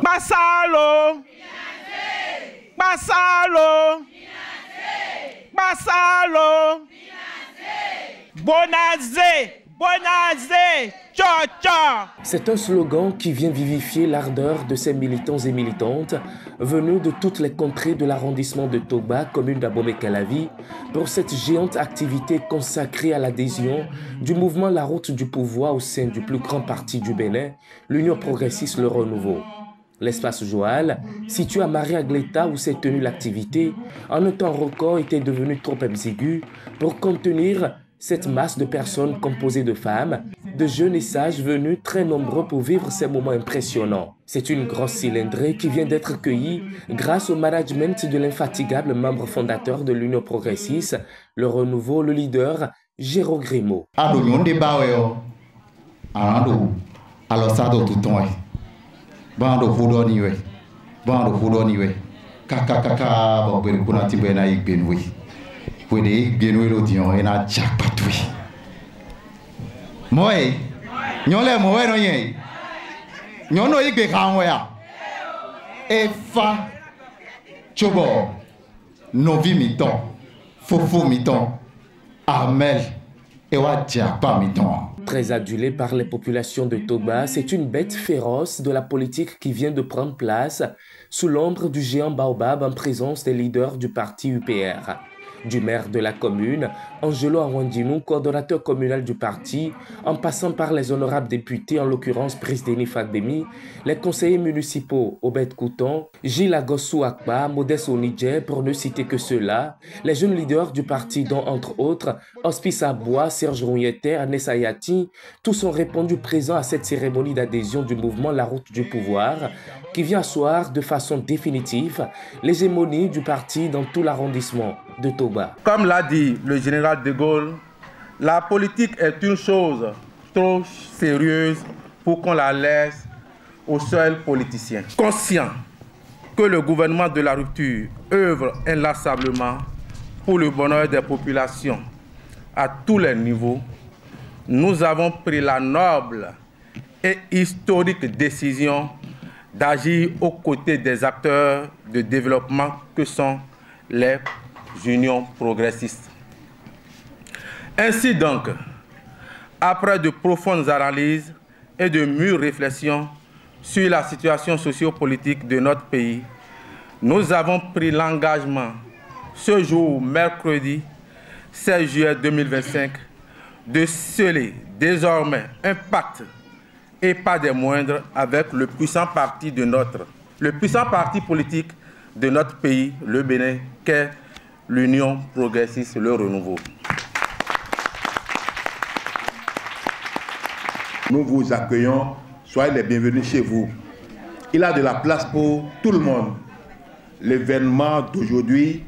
Basalo, Basalo, Basalo, Bonazé, Bonazé, Tcha Tcha. C'est un slogan qui vient vivifier l'ardeur de ces militants et militantes venus de toutes les contrées de l'arrondissement de Togba, commune d'Abomey-Calavi, pour cette géante activité consacrée à l'adhésion du mouvement La Route du Pouvoir au sein du plus grand parti du Bénin, l'Union progressiste Le Renouveau. L'espace Joal, situé à Maria-Gleta où s'est tenue l'activité, en un temps record était devenu trop exigu pour contenir cette masse de personnes composées de femmes, de jeunes et sages venus très nombreux pour vivre ces moments impressionnants. C'est une grosse cylindrée qui vient d'être cueillie grâce au management de l'infatigable membre fondateur de l'Union progressiste, Le Renouveau, le leader Géraud Grimaud. Bando fudoniwe, bando fudoniwe, kaka bobere kuna timbe na igbenwe, wede igbenwe lo dion ena jakpatwe. Moe, nyole moe no yen, nyono igbe kanwe ya, efa, chobo, novi miton, fofo miton, amel, ewa jakpa miton. Très adulé par les populations de Togba, c'est une bête féroce de la politique qui vient de prendre place sous l'ombre du géant Baobab en présence des leaders du parti UPR. Du maire de la commune, Angelo Awandinou, coordonnateur communal du parti, en passant par les honorables députés, en l'occurrence Brice Denis Fagdemi, les conseillers municipaux Obed Kouton, Gilles Agossou Akba, Modeste Onidje, pour ne citer que ceux-là, les jeunes leaders du parti dont entre autres Hospice Abois, Serge Rouilleté, Anessa Yati, tous ont répondu présents à cette cérémonie d'adhésion du mouvement La Route du Pouvoir qui vient asseoir de façon définitive l'hégémonie du parti dans tout l'arrondissement de Togba. Comme l'a dit le général de Gaulle, la politique est une chose trop sérieuse pour qu'on la laisse aux seuls politiciens. Conscient que le gouvernement de la rupture œuvre inlassablement pour le bonheur des populations à tous les niveaux, nous avons pris la noble et historique décision d'agir aux côtés des acteurs de développement que sont les unions progressistes. Ainsi donc, après de profondes analyses et de mûres réflexions sur la situation sociopolitique de notre pays, nous avons pris l'engagement, ce jour, mercredi 16 juillet 2025, de sceller désormais un pacte, et pas des moindres, avec le puissant parti politique de notre pays, le Bénin, qu'est l'Union progressiste Le Renouveau. Nous vous accueillons, soyez les bienvenus chez vous. Il a de la place pour tout le monde. L'événement d'aujourd'hui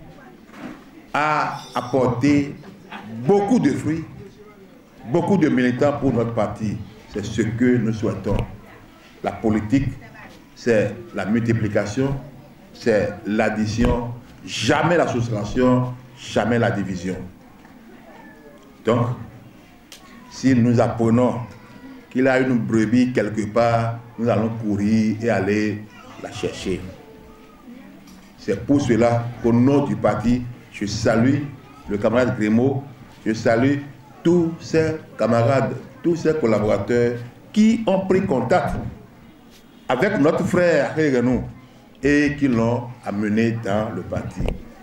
a apporté beaucoup de fruits, beaucoup de militants pour notre parti. C'est ce que nous souhaitons. La politique, c'est la multiplication, c'est l'addition, jamais la soustraction, jamais la division. Donc, si nous apprenons qu'il y a une brebis quelque part, nous allons courir et aller la chercher. C'est pour cela qu'au nom du parti, je salue le camarade Grimaud, je salue tous ces camarades, tous ces collaborateurs qui ont pris contact avec notre frère Renou et qui l'ont amené dans le parti.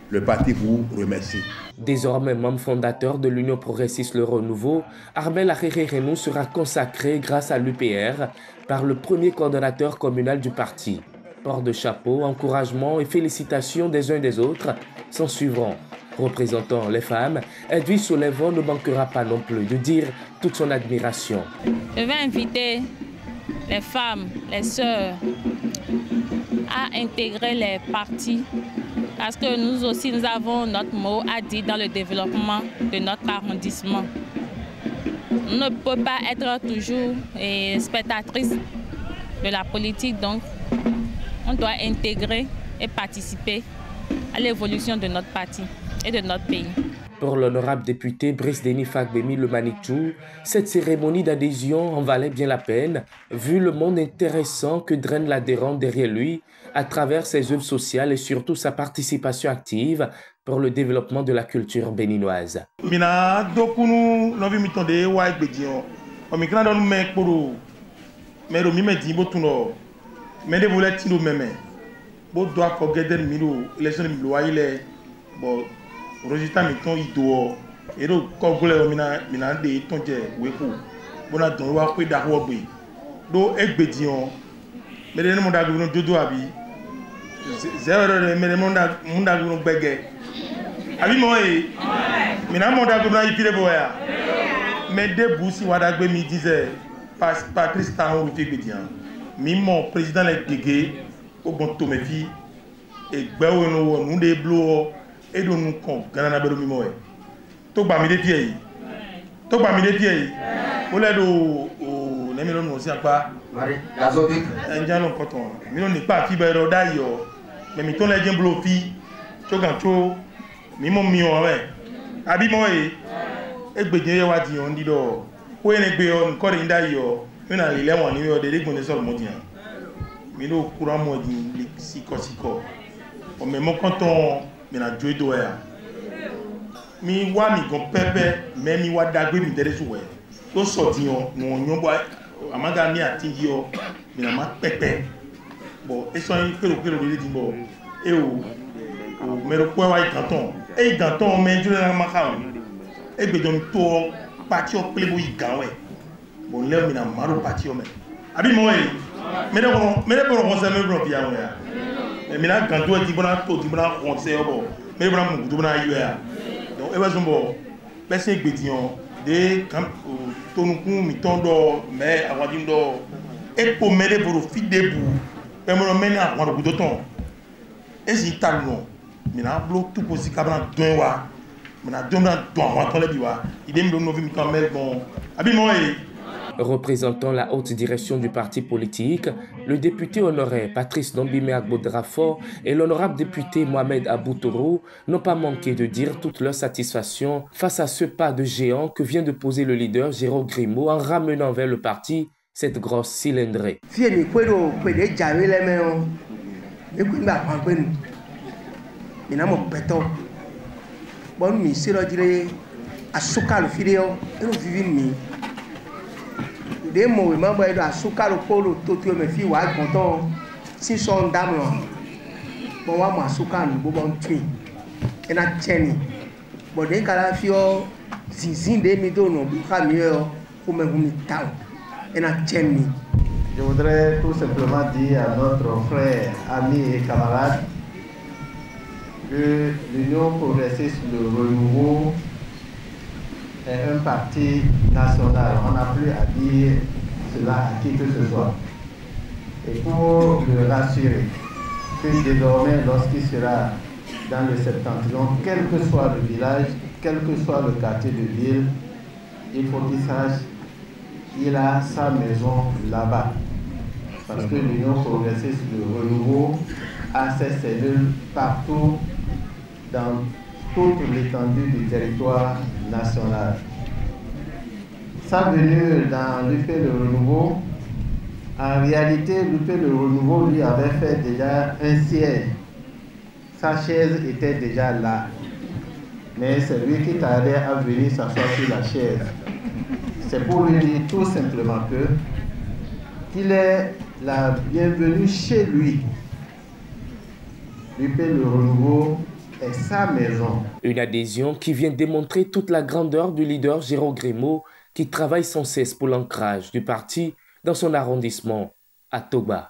Le parti vous remercie. Désormais membre fondateur de l'Union progressiste Le Renouveau, Armel Renou sera consacré grâce à l'UPR par le premier coordonnateur communal du parti. Port de chapeau, encouragement et félicitations des uns des autres s'en suivront. Représentant les femmes, Edwige Soulevon ne manquera pas non plus de dire toute son admiration. Je vais inviter les femmes, les sœurs à intégrer les partis parce que nous aussi nous avons notre mot à dire dans le développement de notre arrondissement. On ne peut pas être toujours spectatrice de la politique, donc on doit intégrer et participer à l'évolution de notre parti et de notre pays. Pour l'honorable député Brice Denis Fagbemi Le Manichou, cette cérémonie d'adhésion en valait bien la peine, vu le monde intéressant que draine l'adhérent derrière lui à travers ses œuvres sociales et surtout sa participation active pour le développement de la culture béninoise. Mina dokunu novi mitonde wa egbejion o mi kana don me kporo me ro mi me din botuno me de volet tino meme bo do akogede mi ro election mi lo wa ile bo résultat mi ton ido e ro ko gole mina de tonje weku bona don wa pe da wo gbe do egbejion me de mo da gbe no jojo abi zero me de mo da gbe no gbege abi mo e mina mo da gbe na ipire boya me de busi wa da gbe mi disait Patrice Talon le Fébédian mi mon président les dégué au bon to me fi e gbe wo no nu de blo e do nu kon gana na bero mi mo e to gba mi de pie yi o le do o ne mi lo no si apa mari gazovic enjan lo koton mi no ni pa fi be ro da yo me mi to le jen blo fi to gan to mi mo mi o we abi mo e egbeje ye wa di on di do ko ene gbe on ko ri nda yo mi na le lewon ni o de gun ni so mo di an mi no kura mo di siko o me mo konton mi na jo do ya mi wa mi gon pepe me mi wa dagbe mi dere so we to so di on no yon bo amaga mi ati yo mi na ma pepe bo e so yin kero le di bo e o mero po wa iganton e iganton me jure na ma ka e gbe don to parti o plebo igawe bon le mi na maro parti o me abi mo e me de ko ko se me bro bia mo ya mi na ganto ti bona to ti bona ko se o bo me bona mu du bona yu ya donc e ba zumbo be se gbe ti on de kam to nu kun mi ton do me awadi ndo e po me de bro fi debu pe mo me na ko do ton e si talon mi na blo tout posi kabran don wa Représentant la haute direction du parti politique, le député honoraire Patrice Ndombime Agbodrafo et l'honorable député Mohamed Aboutourou n'ont pas manqué de dire toute leur satisfaction face à ce pas de géant que vient de poser le leader Jérôme Grimaud en ramenant vers le parti cette grosse cylindrée. Bon mi sero dire asuka lo fideo ero vivi mi de mo we ma ba do asuka lo polo to ti o me fi wa gonton si so ndam no bon wa mo asuka no bo bon twin ena cheni bo de kala fi o zinzin de mi do no bu ka mi o ko me humi taw ena cheni. Je voudrais tout simplement dire à notre frère, ami et camarade que l'Union progressiste de renouveau est un parti national. On n'a plus à dire cela à qui que ce soit. Et pour le rassurer, que désormais, lorsqu'il sera dans le septentrion, quel que soit le village, quel que soit le quartier de ville, il faut qu'il sache qu'il a sa maison là-bas. Parce que l'Union progressiste de renouveau a ses cellules partout dans toute l'étendue du territoire national. Sa venue dans l'UP Le Renouveau, en réalité, l'UP Le Renouveau lui avait fait déjà un siège. Sa chaise était déjà là. Mais c'est lui qui tardait à venir s'asseoir sur la chaise. C'est pour lui dire tout simplement qu'il est la bienvenue chez lui. L'UP Le Renouveau est sa maison. Une adhésion qui vient démontrer toute la grandeur du leader Jérôme Grimaud qui travaille sans cesse pour l'ancrage du parti dans son arrondissement à Togba.